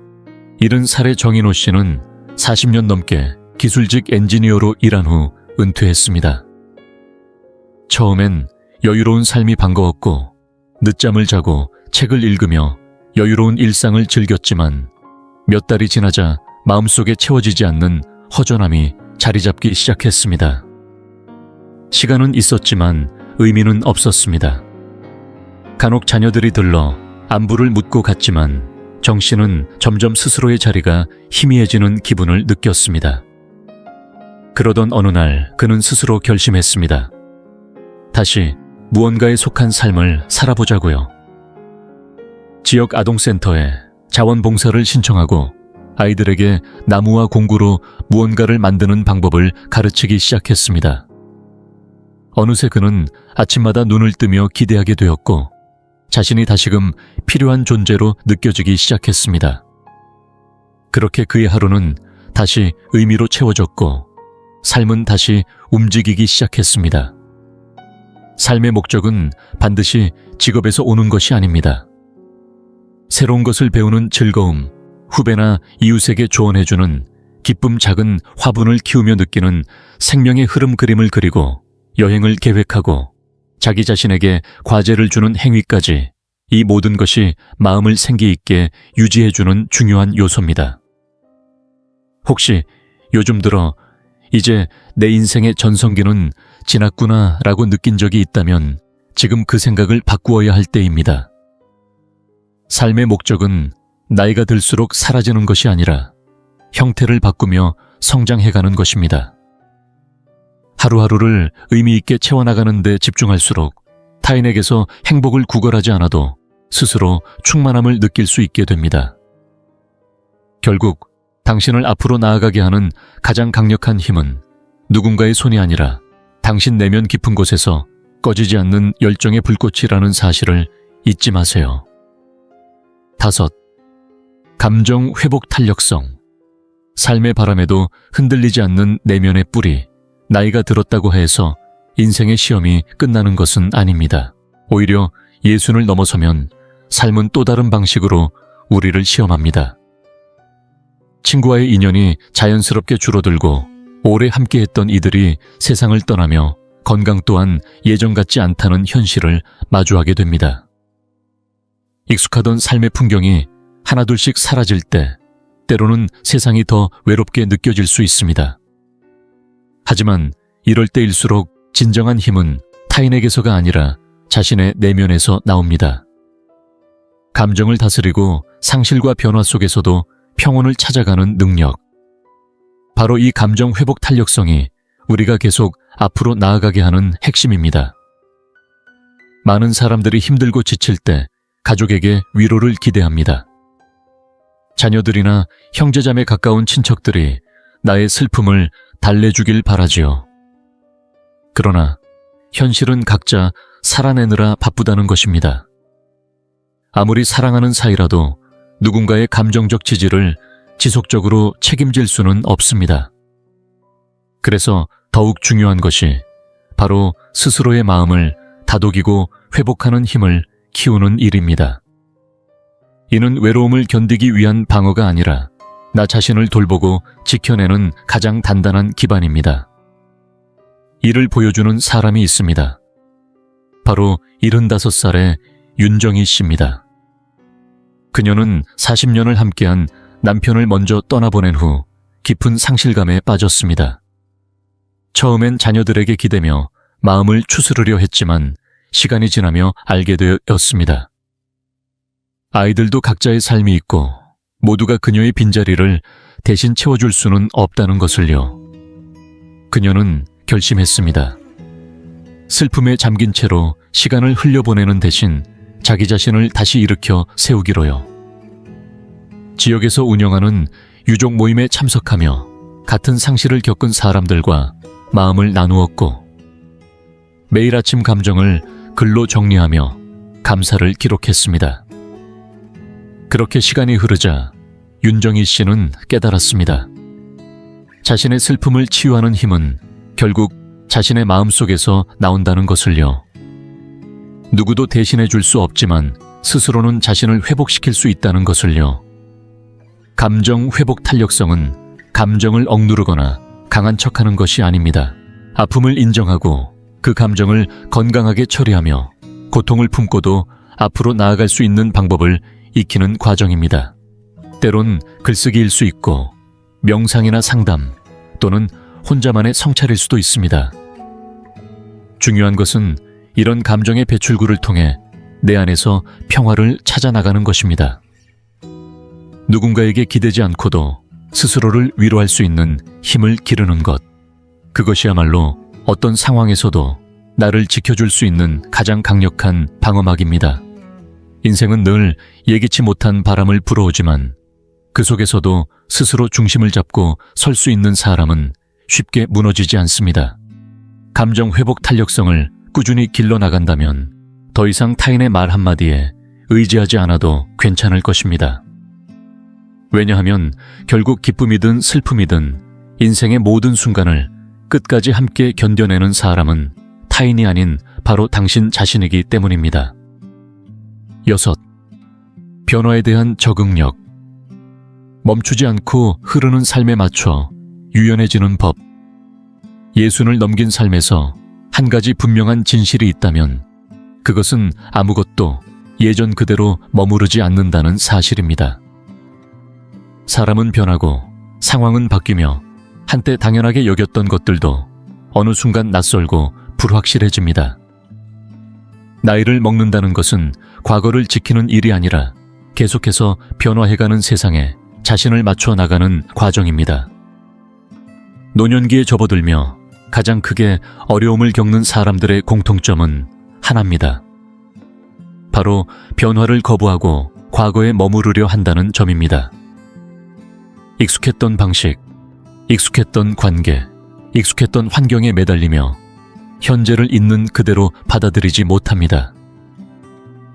[SPEAKER 1] 70살의 정인호 씨는 40년 넘게 기술직 엔지니어로 일한 후 은퇴했습니다. 처음엔 여유로운 삶이 반가웠고 늦잠을 자고 책을 읽으며 여유로운 일상을 즐겼지만 몇 달이 지나자 마음속에 채워지지 않는 허전함이 자리 잡기 시작했습니다. 시간은 있었지만 의미는 없었습니다. 간혹 자녀들이 들러 안부를 묻고 갔지만 정씨는 점점 스스로의 자리가 희미해지는 기분을 느꼈습니다. 그러던 어느 날 그는 스스로 결심했습니다. 다시 무언가에 속한 삶을 살아보자고요. 지역 아동센터에 자원봉사를 신청하고 아이들에게 나무와 공구로 무언가를 만드는 방법을 가르치기 시작했습니다. 어느새 그는 아침마다 눈을 뜨며 기대하게 되었고 자신이 다시금 필요한 존재로 느껴지기 시작했습니다. 그렇게 그의 하루는 다시 의미로 채워졌고 삶은 다시 움직이기 시작했습니다. 삶의 목적은 반드시 직업에서 오는 것이 아닙니다. 새로운 것을 배우는 즐거움, 후배나 이웃에게 조언해주는 기쁨, 작은 화분을 키우며 느끼는 생명의 흐름 그림을 그리고 여행을 계획하고 자기 자신에게 과제를 주는 행위까지 이 모든 것이 마음을 생기 있게 유지해주는 중요한 요소입니다. 혹시 요즘 들어 이제 내 인생의 전성기는 지났구나 라고 느낀 적이 있다면 지금 그 생각을 바꾸어야 할 때입니다. 삶의 목적은 나이가 들수록 사라지는 것이 아니라 형태를 바꾸며 성장해가는 것입니다. 하루하루를 의미 있게 채워나가는 데 집중할수록 타인에게서 행복을 구걸하지 않아도 스스로 충만함을 느낄 수 있게 됩니다. 결국 당신을 앞으로 나아가게 하는 가장 강력한 힘은 누군가의 손이 아니라 당신 내면 깊은 곳에서 꺼지지 않는 열정의 불꽃이라는 사실을 잊지 마세요. 5. 감정 회복 탄력성. 삶의 바람에도 흔들리지 않는 내면의 뿌리. 나이가 들었다고 해서 인생의 시험이 끝나는 것은 아닙니다. 오히려 예순을 넘어서면 삶은 또 다른 방식으로 우리를 시험합니다. 친구와의 인연이 자연스럽게 줄어들고 오래 함께했던 이들이 세상을 떠나며 건강 또한 예전 같지 않다는 현실을 마주하게 됩니다. 익숙하던 삶의 풍경이 하나둘씩 사라질 때 때로는 세상이 더 외롭게 느껴질 수 있습니다. 하지만 이럴 때일수록 진정한 힘은 타인에게서가 아니라 자신의 내면에서 나옵니다. 감정을 다스리고 상실과 변화 속에서도 평온을 찾아가는 능력. 바로 이 감정 회복 탄력성이 우리가 계속 앞으로 나아가게 하는 핵심입니다. 많은 사람들이 힘들고 지칠 때 가족에게 위로를 기대합니다. 자녀들이나 형제자매 가까운 친척들이 나의 슬픔을 달래주길 바라지요. 그러나 현실은 각자 살아내느라 바쁘다는 것입니다. 아무리 사랑하는 사이라도 누군가의 감정적 지지를 지속적으로 책임질 수는 없습니다. 그래서 더욱 중요한 것이 바로 스스로의 마음을 다독이고 회복하는 힘을 키우는 일입니다. 이는 외로움을 견디기 위한 방어가 아니라 나 자신을 돌보고 지켜내는 가장 단단한 기반입니다. 이를 보여주는 사람이 있습니다. 바로 75살의 윤정희 씨입니다. 그녀는 40년을 함께한 남편을 먼저 떠나보낸 후 깊은 상실감에 빠졌습니다. 처음엔 자녀들에게 기대며 마음을 추스르려 했지만 시간이 지나며 알게 되었습니다. 아이들도 각자의 삶이 있고 모두가 그녀의 빈자리를 대신 채워줄 수는 없다는 것을요. 그녀는 결심했습니다. 슬픔에 잠긴 채로 시간을 흘려보내는 대신 자기 자신을 다시 일으켜 세우기로요. 지역에서 운영하는 유족 모임에 참석하며 같은 상실을 겪은 사람들과 마음을 나누었고 매일 아침 감정을 글로 정리하며 감사를 기록했습니다. 그렇게 시간이 흐르자 윤정희 씨는 깨달았습니다. 자신의 슬픔을 치유하는 힘은 결국 자신의 마음속에서 나온다는 것을요. 누구도 대신해 줄 수 없지만 스스로는 자신을 회복시킬 수 있다는 것을요. 감정 회복 탄력성은 감정을 억누르거나 강한 척하는 것이 아닙니다. 아픔을 인정하고 그 감정을 건강하게 처리하며 고통을 품고도 앞으로 나아갈 수 있는 방법을 익히는 과정입니다. 때론 글쓰기일 수 있고 명상이나 상담 또는 혼자만의 성찰일 수도 있습니다. 중요한 것은 이런 감정의 배출구를 통해 내 안에서 평화를 찾아나가는 것입니다. 누군가에게 기대지 않고도 스스로를 위로할 수 있는 힘을 기르는 것, 그것이야말로 어떤 상황에서도 나를 지켜줄 수 있는 가장 강력한 방어막입니다. 인생은 늘 예기치 못한 바람을 불어오지만 그 속에서도 스스로 중심을 잡고 설 수 있는 사람은 쉽게 무너지지 않습니다. 감정 회복 탄력성을 꾸준히 길러나간다면 더 이상 타인의 말 한마디에 의지하지 않아도 괜찮을 것입니다. 왜냐하면 결국 기쁨이든 슬픔이든 인생의 모든 순간을 끝까지 함께 견뎌내는 사람은 타인이 아닌 바로 당신 자신이기 때문입니다. 6. 변화에 대한 적응력. 멈추지 않고 흐르는 삶에 맞춰 유연해지는 법. 예순을 넘긴 삶에서 한 가지 분명한 진실이 있다면 그것은 아무것도 예전 그대로 머무르지 않는다는 사실입니다. 사람은 변하고 상황은 바뀌며 한때 당연하게 여겼던 것들도 어느 순간 낯설고 불확실해집니다. 나이를 먹는다는 것은 과거를 지키는 일이 아니라 계속해서 변화해가는 세상에 자신을 맞춰 나가는 과정입니다. 노년기에 접어들며 가장 크게 어려움을 겪는 사람들의 공통점은 하나입니다. 바로 변화를 거부하고 과거에 머무르려 한다는 점입니다. 익숙했던 방식, 익숙했던 관계, 익숙했던 환경에 매달리며 현재를 있는 그대로 받아들이지 못합니다.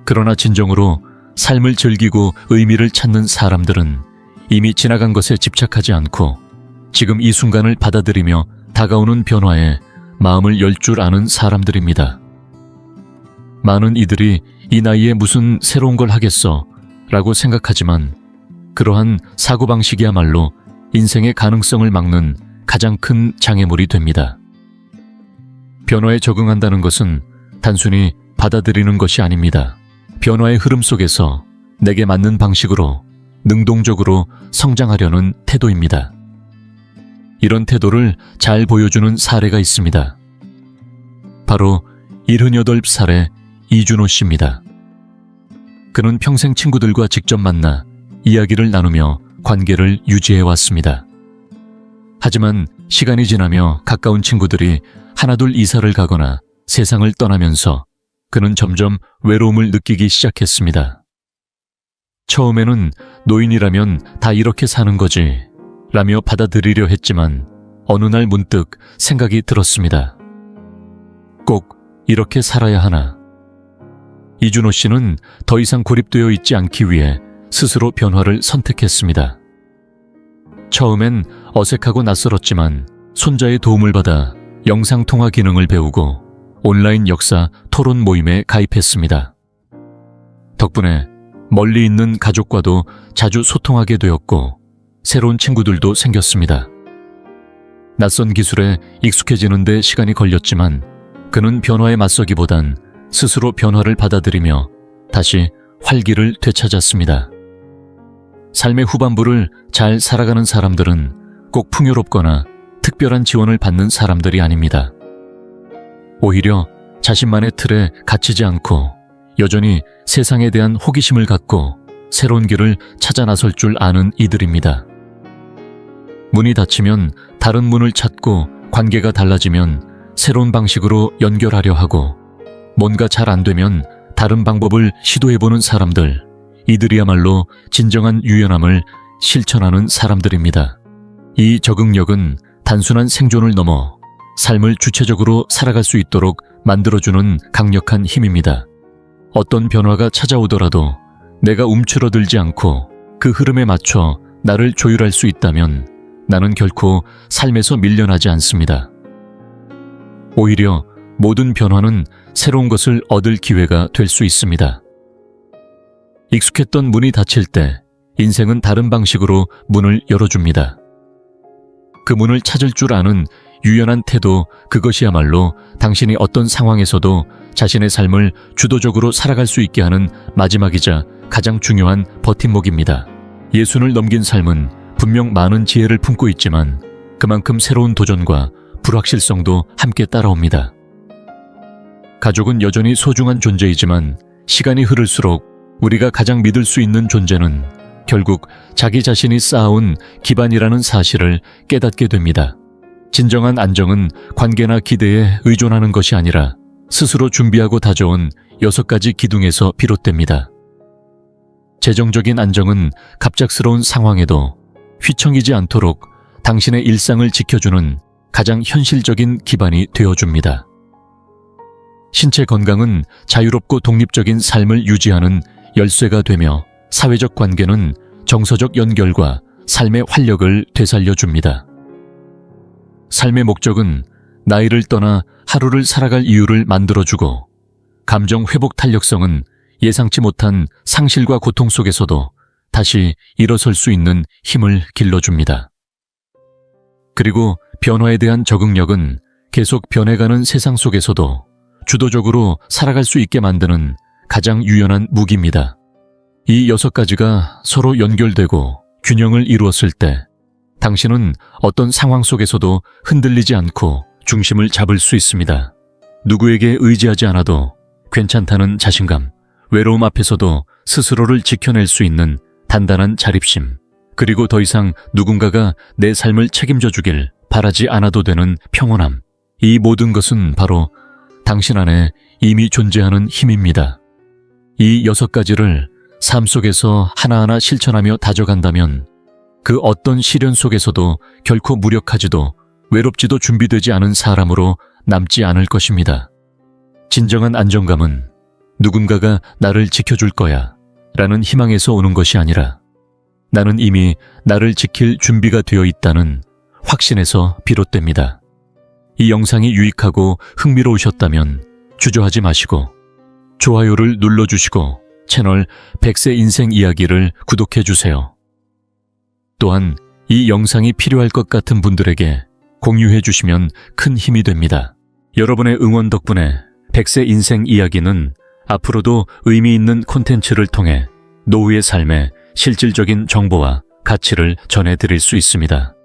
[SPEAKER 1] 그러나 진정으로 삶을 즐기고 의미를 찾는 사람들은 이미 지나간 것에 집착하지 않고 지금 이 순간을 받아들이며 다가오는 변화에 마음을 열 줄 아는 사람들입니다. 많은 이들이 이 나이에 무슨 새로운 걸 하겠어 라고 생각하지만 그러한 사고방식이야말로 인생의 가능성을 막는 가장 큰 장애물이 됩니다. 변화에 적응한다는 것은 단순히 받아들이는 것이 아닙니다. 변화의 흐름 속에서 내게 맞는 방식으로 능동적으로 성장하려는 태도입니다. 이런 태도를 잘 보여주는 사례가 있습니다. 바로 78살의 이준호 씨입니다. 그는 평생 친구들과 직접 만나 이야기를 나누며 관계를 유지해왔습니다. 하지만 시간이 지나며 가까운 친구들이 하나둘 이사를 가거나 세상을 떠나면서 그는 점점 외로움을 느끼기 시작했습니다. 처음에는 노인이라면 다 이렇게 사는 거지 라며 받아들이려 했지만 어느 날 문득 생각이 들었습니다. 꼭 이렇게 살아야 하나? 이준호 씨는 더 이상 고립되어 있지 않기 위해 스스로 변화를 선택했습니다. 처음엔 어색하고 낯설었지만 손자의 도움을 받아 영상통화 기능을 배우고 온라인 역사 토론 모임에 가입했습니다. 덕분에 멀리 있는 가족과도 자주 소통하게 되었고 새로운 친구들도 생겼습니다. 낯선 기술에 익숙해지는 데 시간이 걸렸지만 그는 변화에 맞서기보단 스스로 변화를 받아들이며 다시 활기를 되찾았습니다. 삶의 후반부를 잘 살아가는 사람들은 꼭 풍요롭거나 특별한 지원을 받는 사람들이 아닙니다. 오히려 자신만의 틀에 갇히지 않고 여전히 세상에 대한 호기심을 갖고 새로운 길을 찾아 나설 줄 아는 이들입니다. 문이 닫히면 다른 문을 찾고 관계가 달라지면 새로운 방식으로 연결하려 하고 뭔가 잘 안 되면 다른 방법을 시도해보는 사람들, 이들이야말로 진정한 유연함을 실천하는 사람들입니다. 이 적응력은 단순한 생존을 넘어 삶을 주체적으로 살아갈 수 있도록 만들어주는 강력한 힘입니다. 어떤 변화가 찾아오더라도 내가 움츠러들지 않고 그 흐름에 맞춰 나를 조율할 수 있다면 나는 결코 삶에서 밀려나지 않습니다. 오히려 모든 변화는 새로운 것을 얻을 기회가 될 수 있습니다. 익숙했던 문이 닫힐 때 인생은 다른 방식으로 문을 열어줍니다. 그 문을 찾을 줄 아는 유연한 태도, 그것이야말로 당신이 어떤 상황에서도 자신의 삶을 주도적으로 살아갈 수 있게 하는 마지막이자 가장 중요한 버팀목입니다. 예순을 넘긴 삶은 분명 많은 지혜를 품고 있지만 그만큼 새로운 도전과 불확실성도 함께 따라옵니다. 가족은 여전히 소중한 존재이지만 시간이 흐를수록 우리가 가장 믿을 수 있는 존재는 결국 자기 자신이 쌓아온 기반이라는 사실을 깨닫게 됩니다. 진정한 안정은 관계나 기대에 의존하는 것이 아니라 스스로 준비하고 다져온 6가지 기둥에서 비롯됩니다. 재정적인 안정은 갑작스러운 상황에도 휘청이지 않도록 당신의 일상을 지켜주는 가장 현실적인 기반이 되어줍니다. 신체 건강은 자유롭고 독립적인 삶을 유지하는 열쇠가 되며 사회적 관계는 정서적 연결과 삶의 활력을 되살려줍니다. 삶의 목적은 나이를 떠나 하루를 살아갈 이유를 만들어주고 감정 회복 탄력성은 예상치 못한 상실과 고통 속에서도 다시 일어설 수 있는 힘을 길러줍니다. 그리고 변화에 대한 적응력은 계속 변해가는 세상 속에서도 주도적으로 살아갈 수 있게 만드는 가장 유연한 무기입니다. 이 6가지가 서로 연결되고 균형을 이루었을 때 당신은 어떤 상황 속에서도 흔들리지 않고 중심을 잡을 수 있습니다. 누구에게 의지하지 않아도 괜찮다는 자신감, 외로움 앞에서도 스스로를 지켜낼 수 있는 단단한 자립심, 그리고 더 이상 누군가가 내 삶을 책임져 주길 바라지 않아도 되는 평온함. 이 모든 것은 바로 당신 안에 이미 존재하는 힘입니다. 이 6가지를 삶 속에서 하나하나 실천하며 다져간다면 그 어떤 시련 속에서도 결코 무력하지도 외롭지도 준비되지 않은 사람으로 남지 않을 것입니다. 진정한 안정감은 누군가가 나를 지켜줄 거야 라는 희망에서 오는 것이 아니라 나는 이미 나를 지킬 준비가 되어 있다는 확신에서 비롯됩니다. 이 영상이 유익하고 흥미로우셨다면 주저하지 마시고 좋아요를 눌러주시고 채널 100세 인생 이야기를 구독해주세요. 또한 이 영상이 필요할 것 같은 분들에게 공유해 주시면 큰 힘이 됩니다. 여러분의 응원 덕분에 100세 인생 이야기는 앞으로도 의미 있는 콘텐츠를 통해 노후의 삶에 실질적인 정보와 가치를 전해드릴 수 있습니다.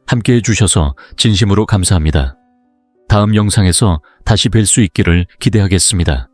[SPEAKER 1] 함께해 주셔서 진심으로 감사합니다. 다음 영상에서 다시 뵐 수 있기를 기대하겠습니다.